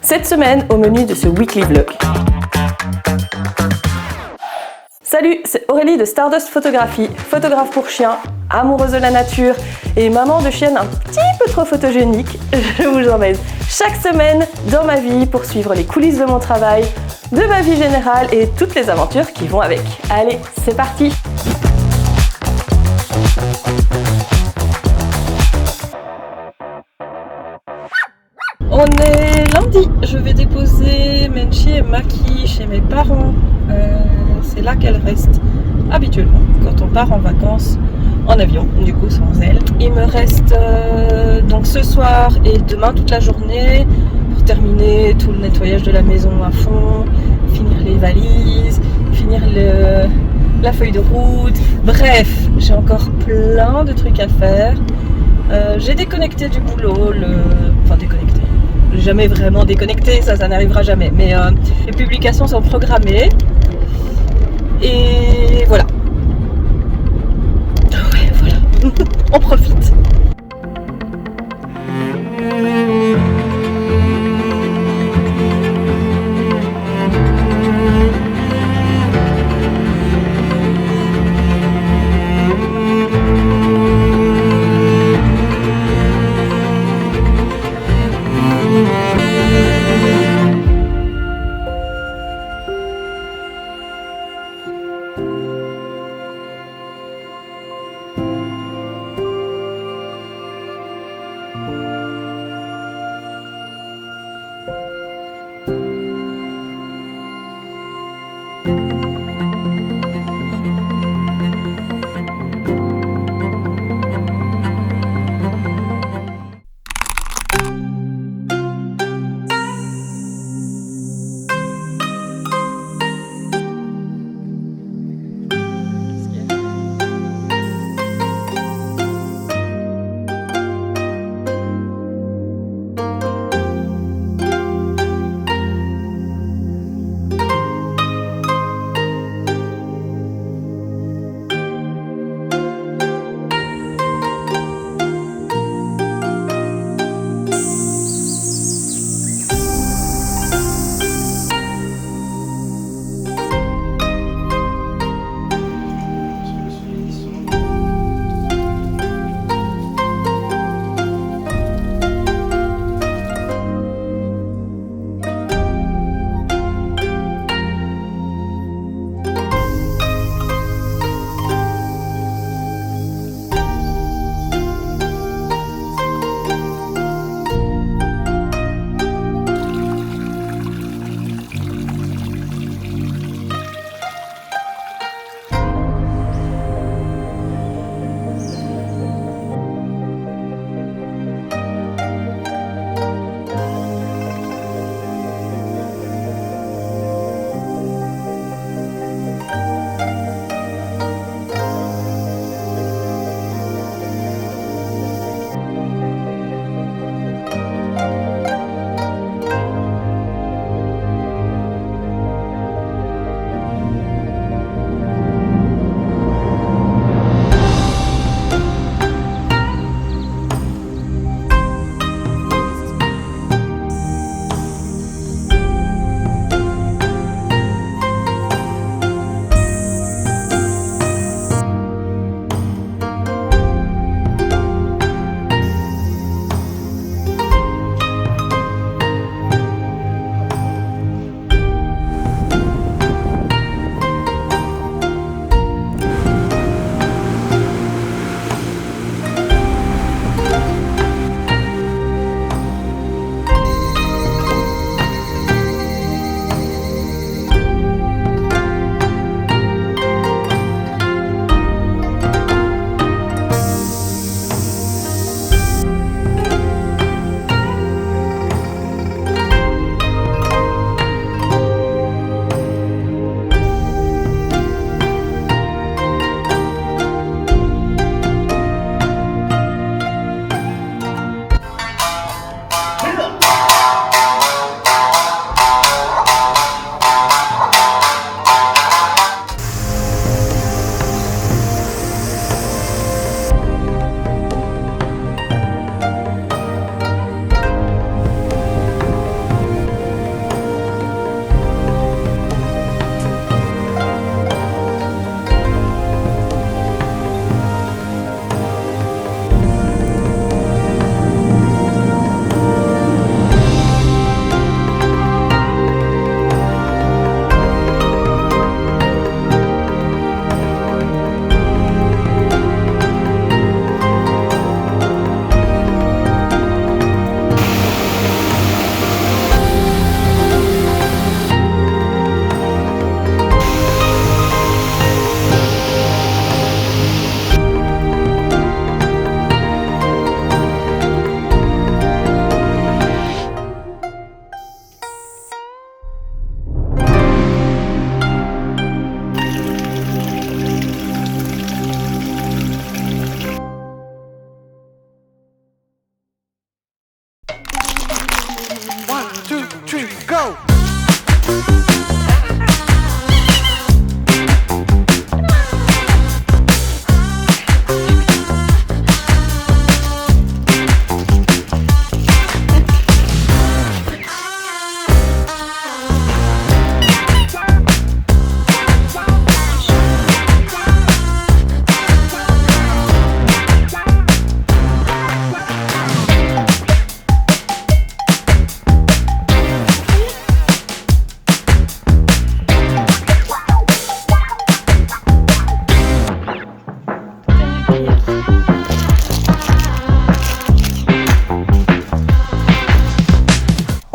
Cette semaine, au menu de ce weekly vlog. Salut, c'est Aurélie de Stardust Photographie, photographe pour chiens, amoureuse de la nature et maman de chienne un petit peu trop photogénique. Je vous emmène chaque semaine dans ma vie pour suivre les coulisses de mon travail, de ma vie générale et toutes les aventures qui vont avec. Allez, c'est parti! On est lundi, je vais déposer Menchi et Maki chez mes parents. C'est là qu'elles restent habituellement quand on part en vacances en avion, du coup sans elles. Il me reste donc ce soir et demain toute la journée pour terminer tout le nettoyage de la maison à fond, finir les valises, finir la feuille de route. Bref, j'ai encore plein de trucs à faire. J'ai déconnecté du boulot, enfin déconnecté. Jamais vraiment déconnecté, ça n'arrivera jamais. Mais les publications sont programmées. Et voilà. Ouais, voilà. On profite.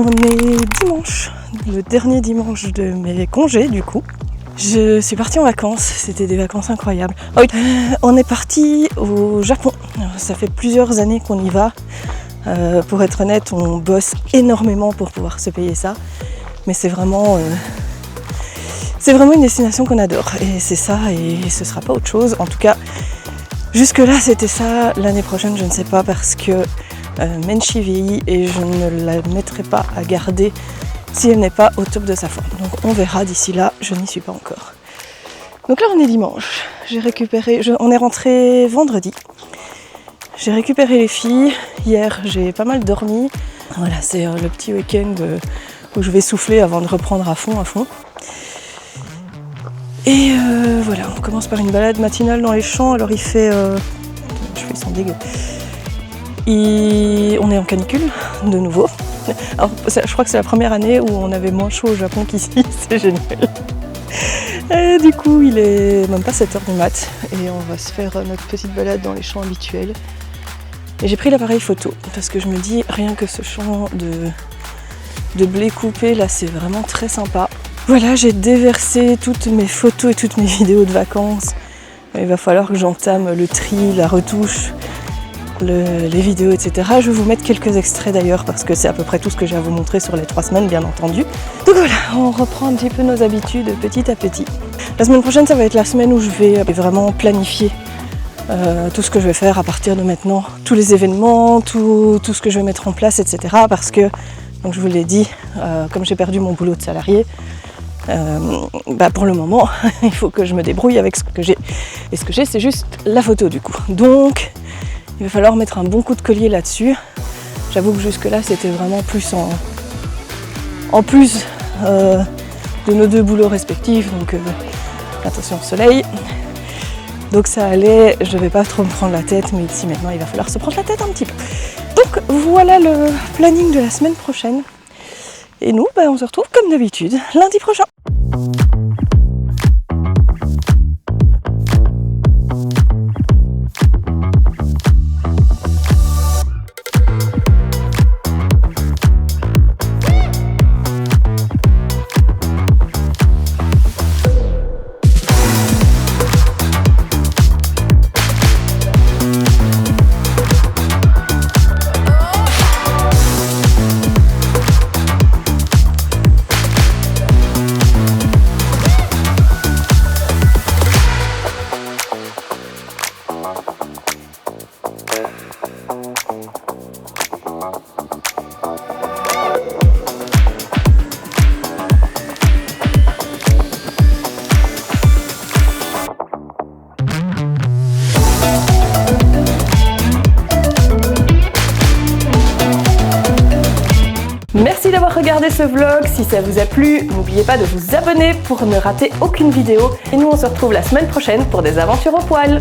On est dimanche, le dernier dimanche de mes congés du coup. Je suis partie en vacances, c'était des vacances incroyables. Oh oui. On est parti au Japon, ça fait plusieurs années qu'on y va. Pour être honnête, on bosse énormément pour pouvoir se payer ça. Mais c'est vraiment une destination qu'on adore. Et c'est ça, et ce sera pas autre chose. En tout cas, jusque là c'était ça. L'année prochaine, je ne sais pas parce que Menchi vieillit et je ne la mettrai pas à garder si elle n'est pas au top de sa forme. Donc on verra d'ici là, je n'y suis pas encore. Donc là on est dimanche, on est rentré vendredi. J'ai récupéré les filles, hier j'ai pas mal dormi. Voilà, c'est le petit week-end où je vais souffler avant de reprendre à fond. Et voilà, on commence par une balade matinale dans les champs, alors il fait... je fais son dégueu. On est en canicule, de nouveau. Alors, je crois que c'est la première année où on avait moins chaud au Japon qu'ici, c'est génial. Et du coup, il est même pas 7h du mat et on va se faire notre petite balade dans les champs habituels. Et j'ai pris l'appareil photo parce que je me dis, rien que ce champ de blé coupé, là, c'est vraiment très sympa. Voilà, j'ai déversé toutes mes photos et toutes mes vidéos de vacances. Il va falloir que j'entame le tri, la retouche. Les vidéos, etc. Je vais vous mettre quelques extraits d'ailleurs parce que c'est à peu près tout ce que j'ai à vous montrer sur les 3 semaines, bien entendu. Donc voilà, on reprend un petit peu nos habitudes petit à petit. La semaine prochaine, ça va être la semaine où je vais vraiment planifier tout ce que je vais faire à partir de maintenant, tous les événements, tout ce que je vais mettre en place, etc. Parce que, donc je vous l'ai dit, comme j'ai perdu mon boulot de salarié, pour le moment, il faut que je me débrouille avec ce que j'ai. Et ce que j'ai, c'est juste la photo du coup. Donc, il va falloir mettre un bon coup de collier là-dessus. J'avoue que jusque-là, c'était vraiment plus en plus de nos 2 boulots respectifs. Donc attention au soleil. Donc ça allait, je ne vais pas trop me prendre la tête, mais ici maintenant, il va falloir se prendre la tête un petit peu. Donc voilà le planning de la semaine prochaine. Et nous, on se retrouve comme d'habitude lundi prochain. Merci d'avoir regardé ce vlog. Si ça vous a plu, n'oubliez pas de vous abonner pour ne rater aucune vidéo. Et nous, on se retrouve la semaine prochaine pour des aventures au poil.